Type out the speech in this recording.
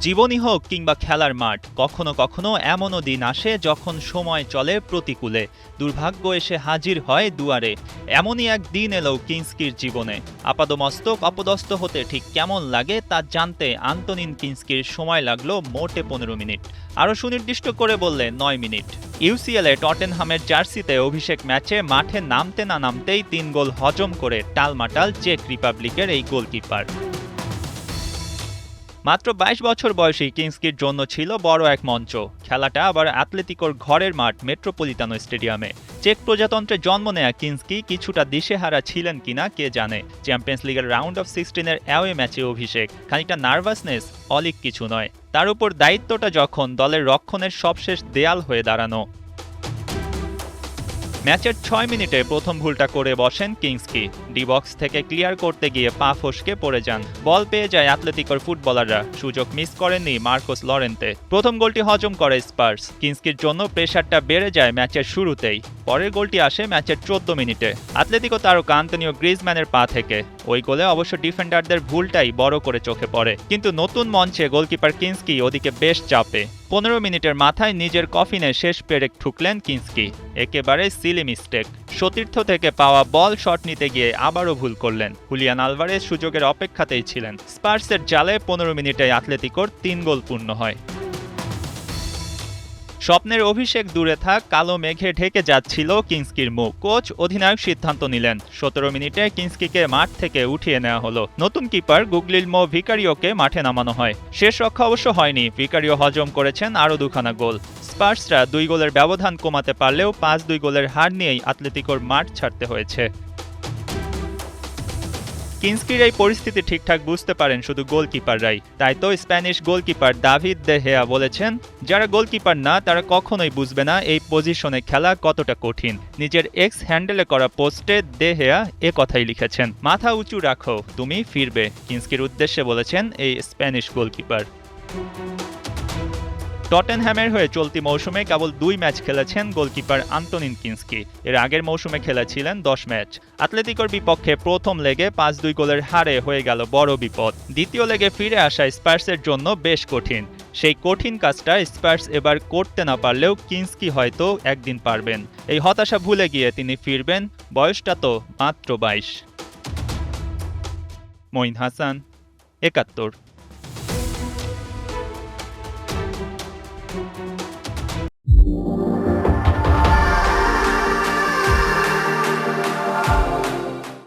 জীবনই হোক কিংবা খেলার মাঠ, কখনো কখনো এমনও দিন আসে যখন সময় চলে প্রতিকূলে, দুর্ভাগ্য এসে হাজির হয় দুয়ারে। এমনই এক দিন এলো কিনস্কির জীবনে। আপাদমস্তক অপদস্থ হতে ঠিক কেমন লাগে তা জানতে আন্তোনিন কিনস্কির সময় লাগলো মোটে 15 মিনিট, আরও সুনির্দিষ্ট করে বললে 9 মিনিট। ইউসিএলে টটেনহামের জার্সিতে অভিষেক ম্যাচে মাঠে নামতে না নামতেই 3 গোল হজম করে টালমাটাল চেক রিপাবলিকের এই গোলকিপার। মাত্র 22 বছর বয়সী কিনস্কির জন্য ছিল বড় এক মঞ্চ। খেলাটা আবার অ্যাটলেটিকোর ঘরের মাঠ মেট্রোপলিতানো স্টেডিয়ামে। চেক প্রজাতন্ত্রে জন্ম নেয়া কিনস্কি কিছুটা দিশেহারা ছিলেন কিনা কে জানে। চ্যাম্পিয়ন্স লিগের রাউন্ড অফ 16-এর অ্যাওয়ে ম্যাচে অভিষেক, খানিকটা নার্ভাসনেস, অলিক কিছু নয়। তার উপর দায়িত্বটা যখন দলের রক্ষণের সবশেষ দেয়াল হয়ে দাঁড়ানো। ম্যাচের 6 মিনিটে প্রথম ভুলটা করে বসেন কিংস্কি। ডি বক্স থেকে ক্লিয়ার করতে গিয়ে পা ফসকে পড়ে যান। বল পেয়ে যায় অ্যাটলেটিকোর ফুটবলাররা, সুযোগ মিস করেননি মার্কোস লরেন্তে। প্রথম গোলটি হজম করে স্পার্স। কিংস্কির জন্য প্রেশারটা বেড়ে যায় ম্যাচের শুরুতেই। পরের গোলটি আসে ম্যাচের 14 মিনিটে অ্যাটলেটিকো তারকা আন্তোনিও গ্রিজম্যানের পা থেকে। ওই গোলে অবশ্য ডিফেন্ডারদের ভুলটাই বড় করে চোখে পড়ে, কিন্তু নতুন মঞ্চে গোলকিপার কিনস্কি ওদিকে বেশ চাপে। 15 মিনিটের মাথায় নিজের কফিনে শেষ পেরেক ঠুকলেন কিনস্কি। একেবারে সিলি মিস্টেক। সতীর্থ থেকে পাওয়া বল শট নিতে গিয়ে আবারও ভুল করলেন। হুলিয়ান আলভারেজ সুযোগের অপেক্ষাতেই ছিলেন। স্পার্সের জালে 15 মিনিটে অ্যাটলেটিকোর 3 গোল পূর্ণ হয়। স্বপ্নের অভিষেক দূরে থাক, কালো মেঘে ঢেকে যাচ্ছিল কিংস্কির মুখ। কোচ অধিনায়ক সিদ্ধান্ত নিলেন 17 মিনিটে কিংস্কিকে মাঠ থেকে উঠিয়ে নেওয়া হলো। নতুন কিপার গুগলিলমো ভিকারিওকে মাঠে নামানো হয়। শেষ রক্ষা অবশ্য হয়নি, ভিকারিও হজম করেছেন আরও দুখানা গোল। স্পার্সরা 2 গোলের ব্যবধান কমাতে পারলেও 5-2 গোলের হার নিয়েই অ্যাটলেটিকোর মাঠ ছাড়তে হয়েছে। কিনস্কির এই পরিস্থিতি ঠিকঠাক বুঝতে পারেন শুধু গোলকিপাররাই। তাই তো স্প্যানিশ গোলকিপার দাভিদ দে হেয়া বলেছেন, যারা গোলকিপার না তারা কখনোই বুঝবে না এই পজিশনে খেলা কতটা কঠিন। নিজের এক্স হ্যান্ডেলে করা পোস্টে দে হেয়া এ কথাই লিখেছেন। মাথা উঁচু রাখো, তুমি ফিরবে, কিনস্কির উদ্দেশ্যে বলেছেন এই স্প্যানিশ গোলকিপার। টটেনহ্যামের হয়ে চলতি মৌসুমে কেবল 2 ম্যাচ খেলেছেন গোলকিপার আন্তোনিন কিনস্কি। এর আগের মৌসুমে খেলেছিলেন 10 ম্যাচ। অ্যাটলেটিকোর বিপক্ষে প্রথম লেগে 5-2 গোলের হারে হয়ে গেল বড় বিপদ। দ্বিতীয় লেগে ফিরে আসা স্পার্সের জন্য বেশ কঠিন। সেই কঠিন কাজটা স্পার্স এবার করতে না পারলেও কিনস্কি হয়তো একদিন পারবেন। এই হতাশা ভুলে গিয়ে তিনি ফিরবেন। বয়সটা তো মাত্র 22। মঈন হাসান, 71।